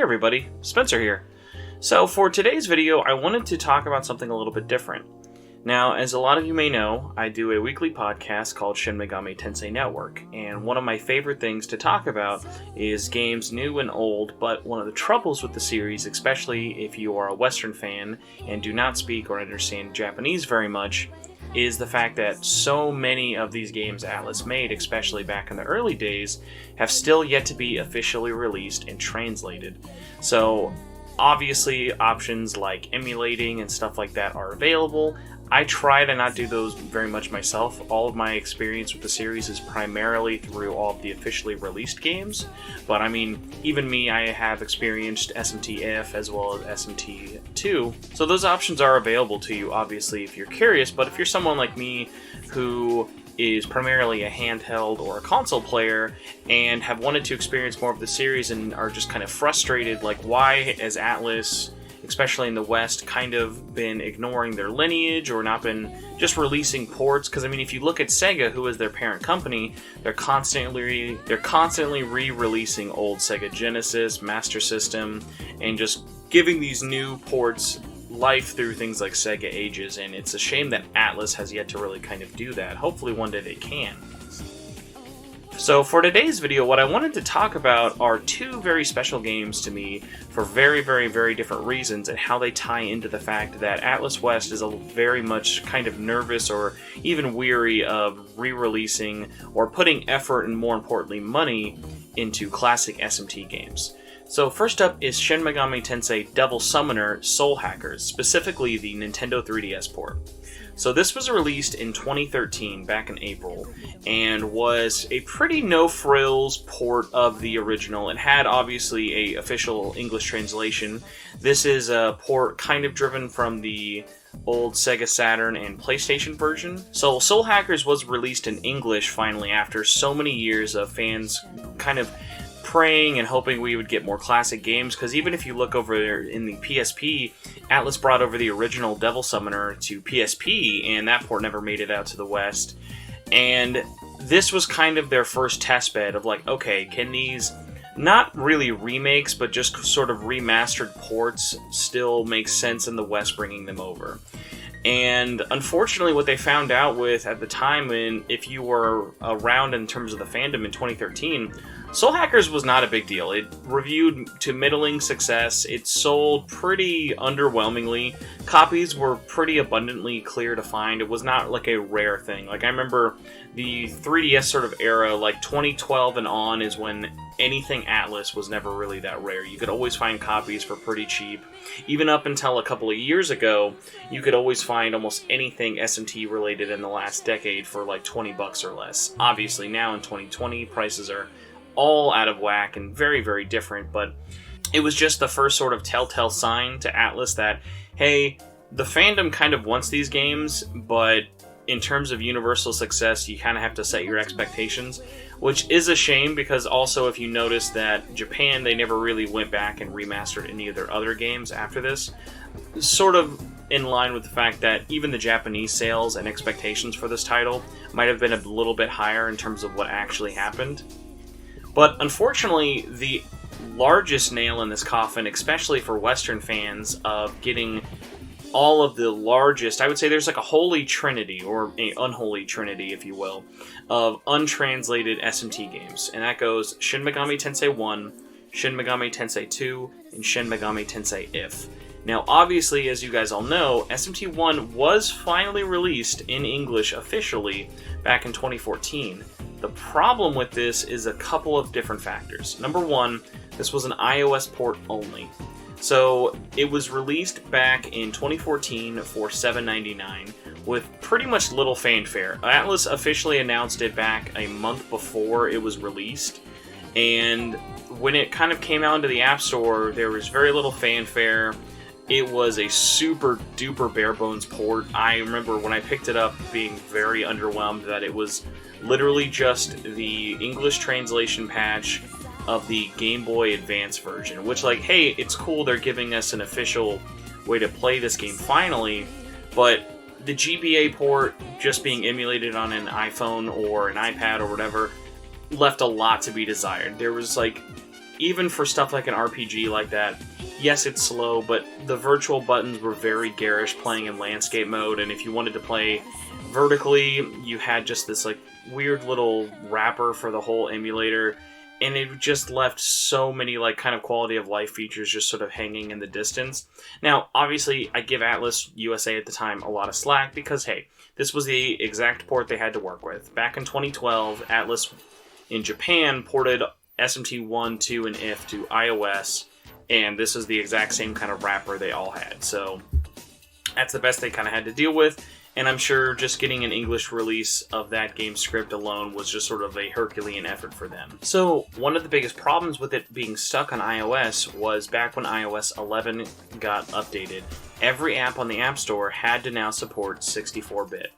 everybody, Spencer here. So for today's video, I wanted to talk about something a little bit different. Now, as a lot of you may know, I do a weekly podcast called Shin Megami Tensei Network, and one of my favorite things to talk about is games new and old, but one of the troubles with the series, especially if you are a Western fan and do not speak or understand Japanese very much, is the fact that so many of these games Atlus made, especially back in the early days, have still yet to be officially released and translated. So, obviously, options like emulating and stuff like that are available. I try to not do those very much myself. All of my experience with the series is primarily through all of the officially released games. But I mean, even me, I have experienced SMT-F as well as SMT-2. So those options are available to you, obviously, if you're curious. But if you're someone like me who is primarily a handheld or a console player and have wanted to experience more of the series and are just kind of frustrated, like why has Atlus, especially in the West, kind of been ignoring their lineage or not been just releasing ports? Because I mean, if you look at Sega, who is their parent company, they're constantly re-releasing old Sega Genesis, Master System, and just giving these new ports life through things like Sega Ages, and it's a shame that Atlus has yet to really kind of do that. Hopefully one day they can. So for today's video, what I wanted to talk about are two very special games to me for very different reasons, and how they tie into the fact that Atlus West is very much kind of nervous or even weary of re-releasing or putting effort and, more importantly, money into classic SMT games. So first up is Shin Megami Tensei Devil Summoner Soul Hackers, specifically the Nintendo 3DS port. So this was released in 2013, back in April, and was a pretty no-frills port of the original. It had, obviously, a official English translation. This is a port kind of driven from the old Sega Saturn and PlayStation version. So Soul Hackers was released in English, finally, after so many years of fans kind of praying and hoping we would get more classic games, because even if you look over there in the PSP, Atlus brought over the original Devil Summoner to PSP, and that port never made it out to the West. And this was kind of their first test bed of like, okay, can these not really remakes, but just sort of remastered ports still make sense in the West, bringing them over? And unfortunately, what they found out with at the time, and if you were around in terms of the fandom in 2013, Soul Hackers was not a big deal. It reviewed to middling success. It sold pretty underwhelmingly. Copies were pretty abundantly clear to find. It was not like a rare thing. Like, I remember the 3DS sort of era, like 2012 and on, is when anything Atlus was never really that rare. You could always find copies for pretty cheap. Even up until a couple of years ago, you could always find almost anything SMT related in the last decade for like $20 or less. Obviously, now in 2020, prices are all out of whack and very different, but it was just the first sort of telltale sign to Atlus that, hey, the fandom kind of wants these games, but in terms of universal success, you kind of have to set your expectations, which is a shame, because also if you notice that Japan, they never really went back and remastered any of their other games after this, sort of in line with the fact that even the Japanese sales and expectations for this title might have been a little bit higher in terms of what actually happened. But unfortunately, the largest nail in this coffin, especially for Western fans, of getting all of the largest, I would say there's like a holy trinity, or an unholy trinity, if you will, of untranslated SMT games. And that goes Shin Megami Tensei 1, Shin Megami Tensei 2, and Shin Megami Tensei If. Now, obviously, as you guys all know, SMT1 was finally released in English officially back in 2014. The problem with this is a couple of different factors. Number one, this was an iOS port only. So it was released back in 2014 for $7.99 with pretty much little fanfare. Atlus officially announced it back a month before it was released, and when it kind of came out into the App Store, there was very little fanfare. It was a super duper bare bones port. I remember when I picked it up being very underwhelmed that it was literally just the English translation patch of the Game Boy Advance version, which, like, hey, it's cool they're giving us an official way to play this game finally, but the GBA port just being emulated on an iPhone or an iPad or whatever left a lot to be desired. There was, like, even for stuff like an RPG like that, yes, it's slow, but the virtual buttons were very garish playing in landscape mode, and if you wanted to play vertically, you had just this like weird little wrapper for the whole emulator, and it just left so many like kind of quality of life features just sort of hanging in the distance. Now, obviously, I give Atlus USA at the time a lot of slack because, hey, this was the exact port they had to work with. Back in 2012, Atlus in Japan ported SMT 1, 2, and IF to iOS, and this is the exact same kind of wrapper they all had. So that's the best they kind of had to deal with, and I'm sure just getting an English release of that game script alone was just sort of a Herculean effort for them. So one of the biggest problems with it being stuck on iOS was back when iOS 11 got updated, every app on the App Store had to now support 64-bit.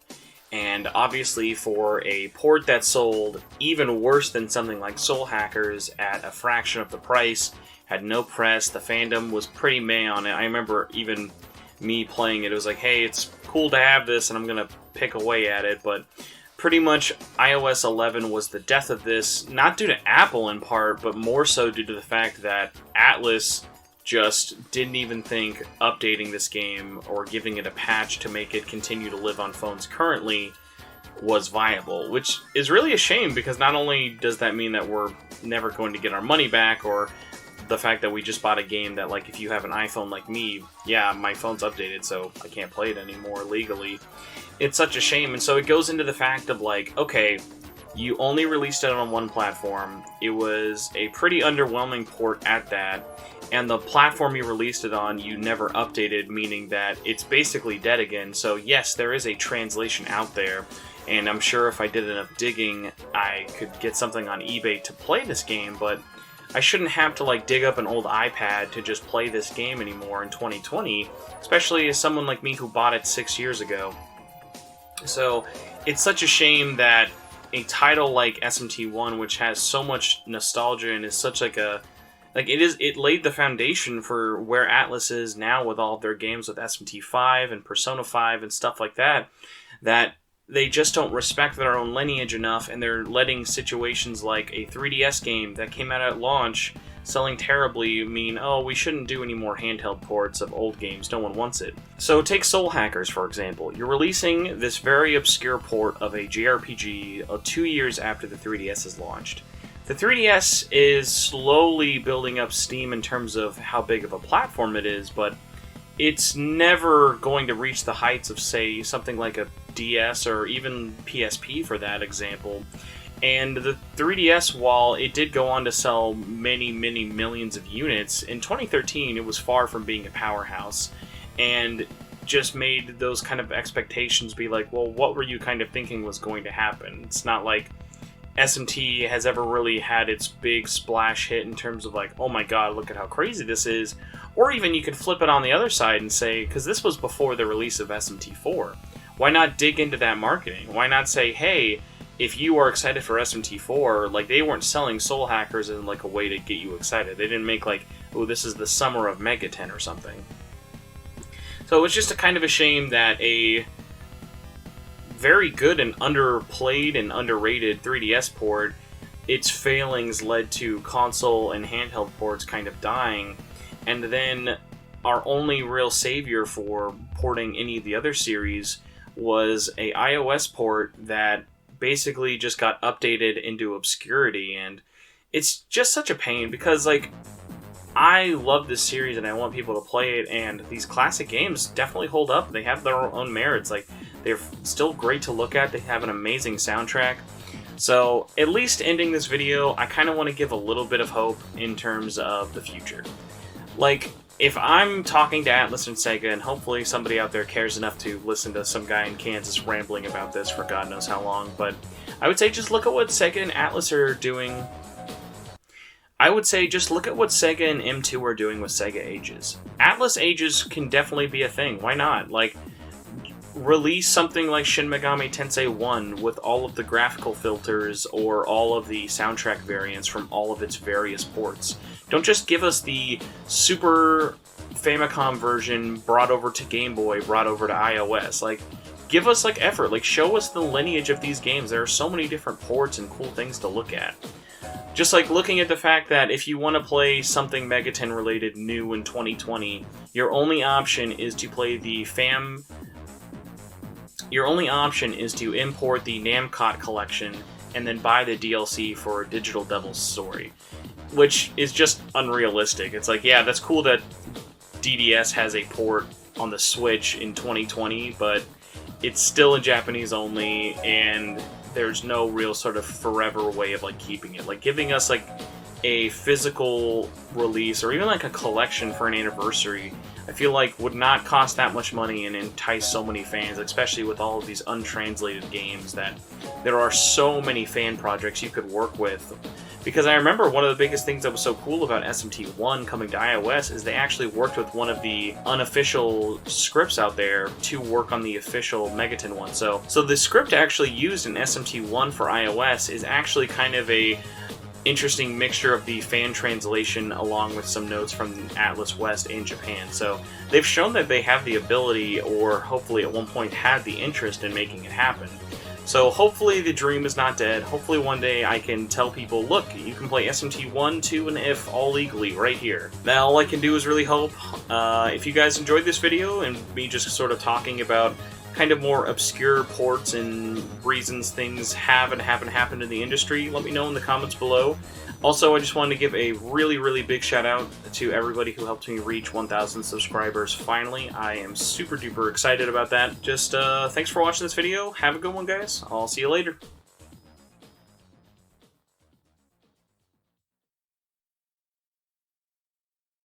And obviously for a port that sold even worse than something like Soul Hackers at a fraction of the price, had no press, the fandom was pretty meh on it. I remember even me playing it, it was like, hey, it's cool to have this and I'm going to pick away at it, but pretty much iOS 11 was the death of this, not due to Apple in part, but more so due to the fact that Atlus just didn't even think updating this game or giving it a patch to make it continue to live on phones currently was viable, which is really a shame because not only does that mean that we're never going to get our money back, or the fact that we just bought a game that, like, if you have an iPhone like me, yeah, my phone's updated so I can't play it anymore legally. It's such a shame, and so it goes into the fact of like, okay, you only released it on one platform, it was a pretty underwhelming port at that, and the platform you released it on, you never updated, meaning that it's basically dead again. So yes, there is a translation out there, and I'm sure if I did enough digging, I could get something on eBay to play this game, but I shouldn't have to like dig up an old iPad to just play this game anymore in 2020, especially as someone like me who bought it 6 years ago. So it's such a shame that a title like SMT1, which has so much nostalgia and is such like a it laid the foundation for where Atlus is now with all of their games with SMT5 and Persona 5 and stuff like that, that they just don't respect their own lineage enough, and they're letting situations like a 3DS game that came out at launch selling terribly mean, oh, we shouldn't do any more handheld ports of old games, no one wants it. So take Soul Hackers, for example. You're releasing this very obscure port of a JRPG 2 years after the 3DS is launched. The 3DS is slowly building up steam in terms of how big of a platform it is, but it's never going to reach the heights of, say, something like a DS or even PSP for that example. And the 3DS, while it did go on to sell many, many millions of units, in 2013 it was far from being a powerhouse, and just made those kind of expectations be like, well, what were you kind of thinking was going to happen? It's not like SMT has ever really had its big splash hit in terms of like, oh my god, look at how crazy this is. Or even you could flip it on the other side and say, because this was before the release of SMT4, why not dig into that marketing? Why not say, hey, if you are excited for SMT4, like, they weren't selling Soul Hackers in like a way to get you excited. They didn't make like, oh, this is the summer of Megaten or something. So it's just a kind of a shame that a very good and underplayed and underrated 3DS port, its failings led to console and handheld ports kind of dying, and then our only real savior for porting any of the other series was a iOS port that basically just got updated into obscurity, and it's just such a pain because, like, I love this series and I want people to play it, and these classic games definitely hold up. They have their own merits. Like, they're still great to look at. They have an amazing soundtrack. So, at least ending this video, I kind of want to give a little bit of hope in terms of the future. Like, if I'm talking to Atlus and Sega, and hopefully somebody out there cares enough to listen to some guy in Kansas rambling about this for God knows how long, but I would say just look at what Sega and Atlus are doing. I would say just look at what Sega and M2 are doing with Sega Ages. Atlus Ages can definitely be a thing. Why not? Like, release something like Shin Megami Tensei 1 with all of the graphical filters or all of the soundtrack variants from all of its various ports. Don't just give us the Super Famicom version brought over to Game Boy, brought over to iOS. Like, give us, like, effort. Like, show us the lineage of these games. There are so many different ports and cool things to look at. Just like looking at the fact that if you want to play something Megaten related new in 2020, your only option is to play the Your only option is to import the Namcot collection and then buy the DLC for Digital Devil's Story, which is just unrealistic. It's like, yeah, that's cool that DDS has a port on the Switch in 2020, but it's still in Japanese only, and there's no real sort of forever way of like keeping it. Like giving us like a physical release or even like a collection for an anniversary, I feel like would not cost that much money and entice so many fans, especially with all of these untranslated games, that there are so many fan projects you could work with. Because I remember one of the biggest things that was so cool about SMT1 coming to iOS is they actually worked with one of the unofficial scripts out there to work on the official Megaten one. So the script actually used in SMT1 for iOS is actually kind of a interesting mixture of the fan translation along with some notes from Atlus West and Japan. So they've shown that they have the ability, or hopefully at one point had the interest in making it happen. So hopefully the dream is not dead. Hopefully one day I can tell people, look, you can play SMT 1, 2, and If all legally right here. Now all I can do is really hope. If you guys enjoyed this video and me just sort of talking about kind of more obscure ports and reasons things have and haven't happened in the industry, let me know in the comments below. Also, I just wanted to give a really, really big shout out to everybody who helped me reach 1,000 subscribers finally. I am super duper excited about that. Just thanks for watching this video. Have a good one, guys. I'll see you later.